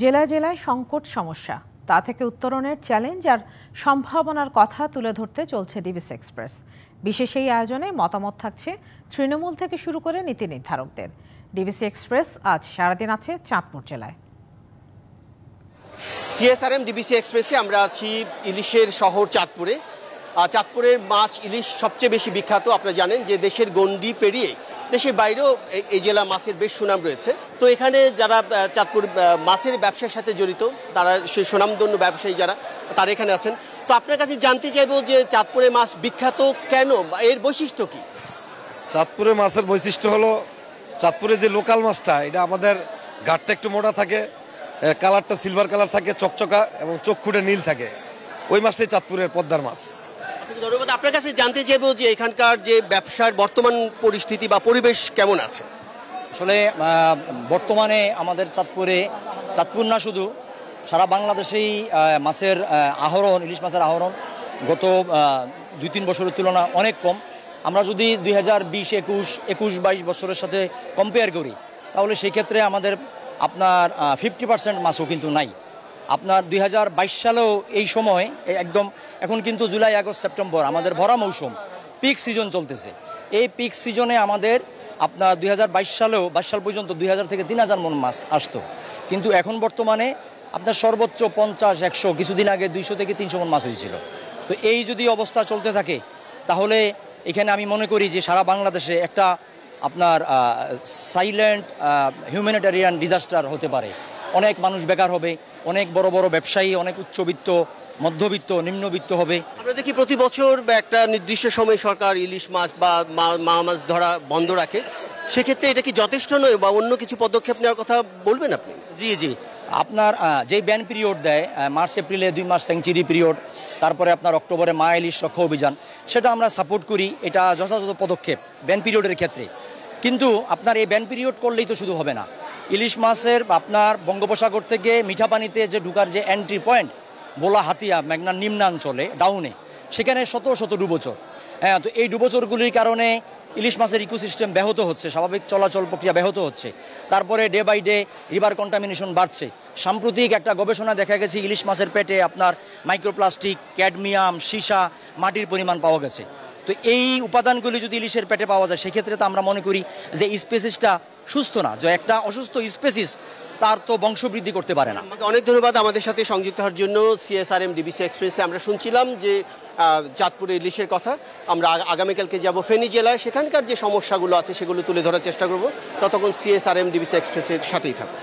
জেলায় জেলায় সংকট সমস্যা, তা থেকে উত্তরণের চ্যালেঞ্জ আর সম্ভাবনার কথা তুলে ধরতে চলছে ডিবিসি এক্সপ্রেস। বিশেষ এই আয়োজনে মতামত থাকছে তৃণমূল থেকে শুরু করে নীতি নির্ধারকদের। ডিবিসি এক্সপ্রেস আজ সারাদিন আছে চাঁদপুর জেলায়। সিএসআরএম ডিবিসি এক্সপ্রেসে আমরা আছি ইলিশের শহর চাঁদপুরে। চাঁদপুরের মাছ ইলিশ সবচেয়ে বেশি বিখ্যাত। আপনারা জানেন যে দেশের গণ্ডি পেরিয়ে দেশের বাইরেও এই জেলা মাছের বেশ সুনাম রয়েছে। তো এখানে যারা চাঁদপুর মাছের ব্যবসার সাথে জড়িত, তারা সেই সুনামধন্য ব্যবসায়ী যারা, তারা এখানে আছেন। তো আপনার কাছে জানতে চাইবো যে চাঁদপুরের মাছ বিখ্যাত কেন, এর বৈশিষ্ট্য কি? চাঁদপুরের মাছের বৈশিষ্ট্য হলো চাঁদপুরে যে লোকাল মাছটা, এটা আমাদের ঘাটটা একটু মোটা থাকে, কালারটা সিলভার কালার থাকে, চকচকা এবং চক্ষুটা নীল থাকে। ওই মাছটাই চাঁদপুরের পদ্মার মাছ। ধন্যবাদ। আপনার কাছে জানতে চাইবো যে এখানকার যে ব্যবসার বর্তমান পরিস্থিতি বা পরিবেশ কেমন আছে? আসলে বর্তমানে আমাদের চাঁদপুর না শুধু সারা বাংলাদেশেই মাছের আহরণ, ইলিশ মাছের আহরণ গত 2-3 বছরের তুলনায় অনেক কম। আমরা যদি 2020-21 বছরের সাথে কম্পেয়ার করি, তাহলে সেই ক্ষেত্রে আমাদের আপনার 50% মাছও কিন্তু নাই। আপনার 2022 সালেও এই সময় একদম, এখন কিন্তু জুলাই, আগস্ট, সেপ্টেম্বর আমাদের ভরা মৌসুম, পিক সিজন চলতেছে। এই পিক সিজনে আমাদের আপনার 2022 সালেও 22 সাল পর্যন্ত 2000 থেকে 3000 মন মাছ আসতো, কিন্তু এখন বর্তমানে আপনার সর্বোচ্চ 50-100, কিছুদিন আগে 200 থেকে 300 মন মাছ হয়েছিল। তো এই যদি অবস্থা চলতে থাকে, তাহলে এখানে আমি মনে করি যে সারা বাংলাদেশে একটা আপনার সাইলেন্ট হিউম্যানিটেরিয়ান ডিজাস্টার হতে পারে। অনেক মানুষ বেকার হবে, অনেক বড় বড় ব্যবসায়ী, অনেক উচ্চবিত্ত, মধ্যবিত্ত, নিম্নবিত্ত হবে। আমরা দেখি প্রতি বছর একটা নির্দিষ্ট সময় সরকার ইলিশ মাছ বা মাছ ধরা বন্ধ রাখে। সেক্ষেত্রে এটা কি যথেষ্ট নয় বা অন্য কিছু পদক্ষেপ নেওয়ার কথা বলবেন আপনি? জি, আপনার যেই ব্যান পিরিয়ড দেয়, মার্চ এপ্রিলে 2 মাস স্যাংচুরি পিরিয়ড, তারপরে আপনার অক্টোবরে মা ইলিশ রক্ষা অভিযান, সেটা আমরা সাপোর্ট করি। এটা যথাযথ পদক্ষেপ ব্যান পিরিয়ডের ক্ষেত্রে। কিন্তু আপনার এই ব্যান পিরিয়ড করলেই তো শুধু হবে না। ইলিশ মাছের আপনার বঙ্গোপসাগর থেকে মিঠা পানিতে যে ঢুকার যে এন্ট্রি পয়েন্ট, বোলা হাতিয়া মেঘনার নিম্নাঞ্চলে ডাউনে, সেখানে শত ডুবোচর। হ্যাঁ, তো এই ডুবোচরগুলির কারণে ইলিশ মাছের ইকোসিস্টেম ব্যাহত হচ্ছে, স্বাভাবিক চলাচল প্রক্রিয়া ব্যাহত হচ্ছে। তারপরে day by day river contamination বাড়ছে। সাম্প্রতিক একটা গবেষণা দেখা গেছে ইলিশ মাছের পেটে আপনার মাইক্রোপ্লাস্টিক, ক্যাডমিয়াম, সীসা, মাটির পরিমাণ পাওয়া গেছে। তো এই উপাদানগুলি যদি ইলিশের পেটে পাওয়া যায়, সেক্ষেত্রে তো আমরা মনে করি যে স্পেসিসটা সুস্থ না, যে একটা অসুস্থ স্পেসিস তার তো বংশবৃদ্ধি করতে পারে না। অনেক ধন্যবাদ আমাদের সাথে সংযুক্ত হওয়ার জন্য। সিএসআরএম ডিবিসি এক্সপ্রেসে আমরা শুনছিলাম যে চাঁদপুরে ইলিশের কথা। আমরা আগামীকালকে যাব ফেনী জেলায়, সেখানকার যে সমস্যাগুলো আছে সেগুলো তুলে ধরার চেষ্টা করব। ততক্ষণ সিএসআরএম ডিবিসি এক্সপ্রেসের সাথেই থাকবো।